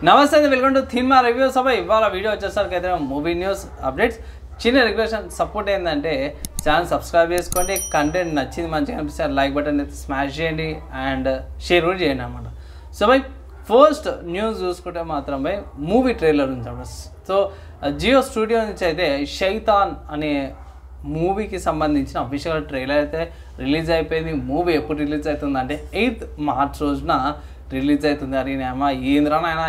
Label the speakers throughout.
Speaker 1: నమస్తే అండి, welcome to cinema reviews. ఇవాళ వీడియో వచ్చేసరికి అయితే మూవీ న్యూస్ అప్డేట్స్. చిన్న రిక్వెస్ట్ సపోర్ట్ ఏంటంటే ఛానల్ సబ్స్క్రైబ్ చేసుకోండి. కంటెంట్ నచ్చింది మంచిగా అనిపిస్తే లైక్ బటన్ అయితే స్మాష్ చేయండి అండ్ షేర్ కూడా చేయండి అన్నమాట. సో ఫస్ట్ న్యూస్ చూసుకుంటే మాత్రం మూవీ ట్రైలర్ ఉంది. సో జియో స్టూడియో నుంచి అయితే షైతాన్ అనే మూవీకి సంబంధించిన అఫీషియల్ ట్రైలర్ అయితే రిలీజ్ అయిపోయింది. మూవీ ఎప్పుడు రిలీజ్ అవుతుంది అంటే 8th March రోజున రిలీజ్ అవుతుంది. అని అమ్మ ఏంద్రానైనా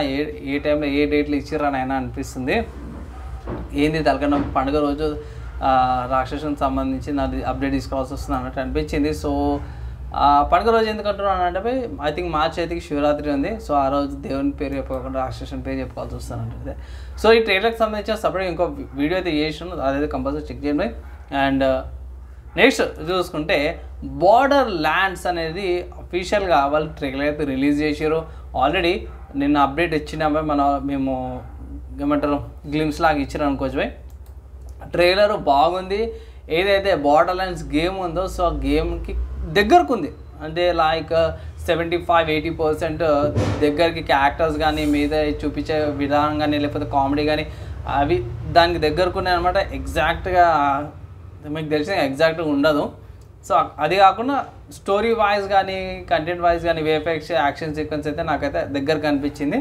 Speaker 1: ఏ టైంలో ఏ డేట్లు ఇచ్చిర్రానైనా అనిపిస్తుంది. ఏంది తలకన్నా పండుగ రోజు రాక్షసునికి సంబంధించి నాది అప్డేట్ తీసుకోవాల్సి వస్తుంది అన్నట్టు అనిపించింది. సో పండుగ రోజు ఎందుకంటున్నాను అంటే I think March 8th Shivaratri ఉంది. సో ఆ రోజు దేవుని పేరు చెప్పుకోకుండా రాక్షసుని పేరు చెప్పుకోవాల్సి వస్తుందంటే. సో ఈ ట్రైలర్కి సంబంధించిన సపరేట్ ఇంకో వీడియో అయితే చేసినాను, అదైతే కంపల్సరీ చెక్ చేయండి. అండ్ నెక్స్ట్ చూసుకుంటే బార్డర్ ల్యాండ్స్ అనేది అఫీషియల్గా వాళ్ళు ట్రైలర్ అయితే రిలీజ్ చేసారు. ఆల్రెడీ నిన్న అప్డేట్ ఇచ్చిన మేము ఏమంటారు గ్లిమ్స్ లాగా ఇచ్చారు అనుకోవచ్చు. ట్రైలర్ బాగుంది. ఏదైతే బార్డర్ ల్యాండ్స్ గేమ్ ఉందో సో ఆ గేమ్కి దగ్గరకు ఉంది. అంటే లైక్ 75-80% దగ్గరికి క్యారెక్టర్స్ కానీ మీద చూపించే విధానం కానీ లేకపోతే కామెడీ కానీ అవి దానికి దగ్గరకు ఉన్నాయి అనమాట. ఎగ్జాక్ట్గా మీకు తెలిసిన ఎగ్జాక్ట్గా ఉండదు. సో అది కాకుండా స్టోరీ వైజ్ కానీ కంటెంట్ వైజ్ కానీ వేఫెక్స్ యాక్షన్ సీక్వెన్స్ అయితే నాకైతే దగ్గర కనిపించింది.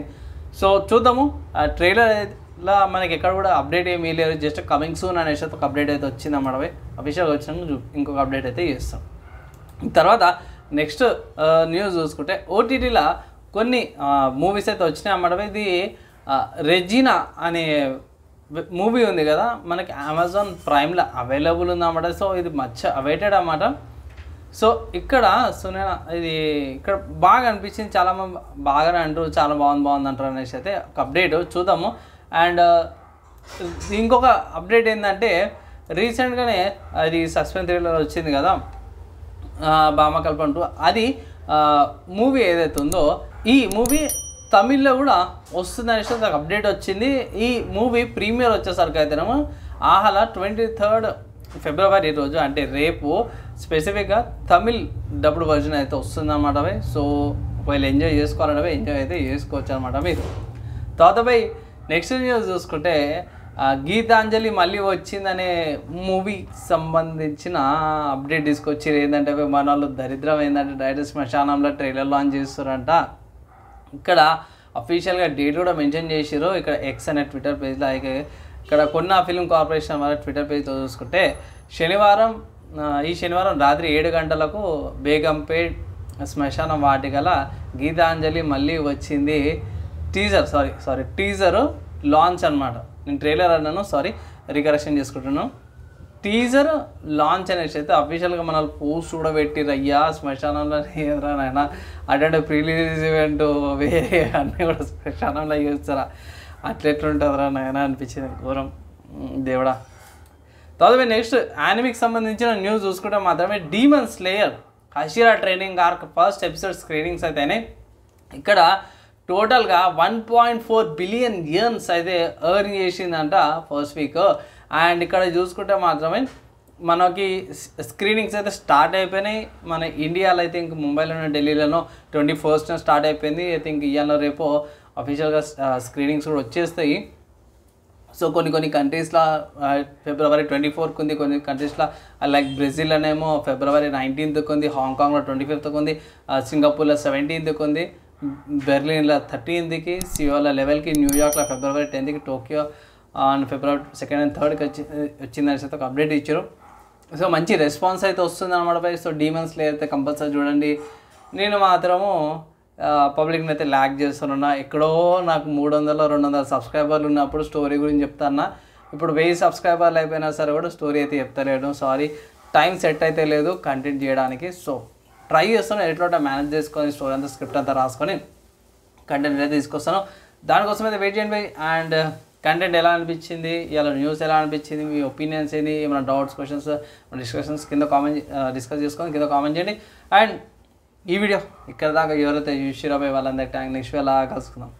Speaker 1: సో చూద్దాము. ఆ ట్రైలర్లో మనకి ఎక్కడ కూడా అప్డేట్ ఏమీ లేదు, జస్ట్ కమింగ్ సూన్ అనేసి ఒక అప్డేట్ అయితే వచ్చింది అన్నమాట. అఫీషియల్గా వచ్చినాక ఇంకొక అప్డేట్ అయితే చేస్తాం. తర్వాత నెక్స్ట్ న్యూస్ చూసుకుంటే ఓటీటీలో కొన్ని మూవీస్ అయితే వచ్చినాయి అన్నమాట. ఇది రెజీనా అనే మూవీ ఉంది కదా, మనకి అమెజాన్ ప్రైమ్లో అవైలబుల్ ఉందన్నమాట. సో ఇది మచ్ అవైటెడ్ అన్నమాట. సో ఇక్కడ ఇది ఇక్కడ బాగా అనిపించింది. చాలామంది బాగానే అంటారు, చాలా బాగుంది అంటారు అనేసి అయితే ఒక అప్డేట్ చూద్దాము. అండ్ ఇంకొక అప్డేట్ ఏంటంటే రీసెంట్గానే అది సస్పెన్స్ థ్రిల్లర్ వచ్చింది కదా భామకల్ప అంటూ, అది మూవీ ఏదైతే ఉందో ఈ మూవీ తమిళ్లో కూడా వస్తుంది అనేసి ఒక అప్డేట్ వచ్చింది. ఈ మూవీ ప్రీమియర్ వచ్చేసరికి అయితేనేమో ఆహలా 23rd February రోజు అంటే రేపు స్పెసిఫిక్గా తమిళ్ డబ్బుడ్ వర్జన్ అయితే వస్తుందన్నమాట. సో ఒకవేళ ఎంజాయ్ చేసుకోవాలంటే ఎంజాయ్ అయితే చేసుకోవచ్చు అనమాట మీరు. తర్వాత నెక్స్ట్ న్యూస్ చూసుకుంటే గీతాంజలి మళ్ళీ వచ్చిందనే మూవీకి సంబంధించిన అప్డేట్ తీసుకొచ్చారు. ఏంటంటే మన వాళ్ళు దరిద్రం ఏంటంటే డైరెక్ట్ శ్మశానంలో ట్రైలర్ లాంచ్ చేస్తారంట. ఇక్కడ అఫీషియల్గా డేట్ కూడా మెన్షన్ చేసారు. ఇక్కడ ఎక్స్ అనే ట్విట్టర్ పేజ్లో ఇక్కడ కొన్న ఫిల్మ్ కార్పొరేషన్ వాళ్ళ ట్విట్టర్ పేజ్తో చూసుకుంటే ఈ శనివారం రాత్రి 7 గంటలకు బేగంపేట్ శ్మశానం వాటికల గీతాంజలి మళ్ళీ వచ్చింది టీజర్ లాంచ్ అనమాట. నేను ట్రైలర్ అన్నాను, రికరెక్షన్ చేసుకుంటున్నాను. టీజర్ లాంచ్ అనేసి అయితే అఫీషియల్గా మన పోస్ట్ కూడా పెట్టిరయ్యా శ్మశానంలో ఏదైనా అటెండ్ ప్రీ రిలీజ్ ఈవెంట్ వేరే అన్నీ కూడా శ్మశానంలో చేస్తారా, అట్లెట్లుంటుందిరా నాయన అనిపించింది. ఘోరం దేవుడా. తర్వాత నెక్స్ట్ యానిమికి సంబంధించిన న్యూస్ చూసుకుంటే మాత్రమే Demon Slayer Hashira training arc first episode screenings అయితేనే ఇక్కడ టోటల్గా 1.4 బిలియన్ ఇయర్న్స్ అయితే ఎర్న్ చేసిందంట ఫస్ట్ వీక్. అండ్ ఇక్కడ చూసుకుంటే మాత్రమే మనకి స్క్రీనింగ్స్ అయితే స్టార్ట్ అయిపోయినాయి. మన ఇండియాలో అయితే ఇంక ముంబైలోనో ఢిల్లీలోనో 21st స్టార్ట్ అయిపోయింది. ఐ థింక్ ఇవాళ రేపు అఫీషియల్గా స్క్రీనింగ్స్ కూడా వచ్చేస్తాయి. సో కొన్ని కంట్రీస్లో February 24th ఉంది, కొన్ని కంట్రీస్లో లైక్ బ్రెజిల్లోనేమో February 19th ఉంది, హాంకాంగ్లో 25th ఉంది, సింగపూర్లో 17th ఉంది, బెర్లిన్లో 13th, సియోలో 11th, న్యూయార్క్లో February 10th, Tokyo and February 2nd and 3rd వచ్చిందని అయితే ఒక అప్డేట్ ఇచ్చారు. సో మంచి రెస్పాన్స్ అయితే వస్తుంది అనమాట. సో డీమన్ స్లేయర్ అయితే కంపల్సరీ చూడండి. నేను మాత్రము పబ్లిక్ని అయితే ల్యాక్ చేస్తున్నా. ఎక్కడో నాకు 300-200 సబ్స్క్రైబర్లు ఉన్నప్పుడు స్టోరీ గురించి చెప్తాను. ఇప్పుడు 1000 సబ్స్క్రైబర్లు అయిపోయినా సరే కూడా స్టోరీ అయితే చెప్తలేడు. టైం సెట్ అయితే లేదు కంటెంట్ చేయడానికి. సో ట్రై చేస్తాను ఎట్లా మేనేజ్ చేసుకొని స్టోరీ అంతా స్క్రిప్ట్ అంతా రాసుకొని కంటెంట్ అయితే తీసుకొస్తాను. దానికోసం అయితే వెయిట్ చేయండి. అండ్ కంటెంట్ ఎలా అనిపించింది, ఇలా న్యూస్ ఎలా అనిపించింది, మీ ఒపీనియన్స్ ఏంటి, ఏమైనా డౌట్స్ క్వశ్చన్స్ డిస్కషన్స్ కింద డిస్కస్ చేసుకొని కింద కామెంట్ చేయండి. అండ్ ఈ వీడియో ఇక్కడ దాకా ఎవరైతే చూసిరో వాళ్ళందరికీ నెక్స్ట్ వేళ కలుసుకుందాం.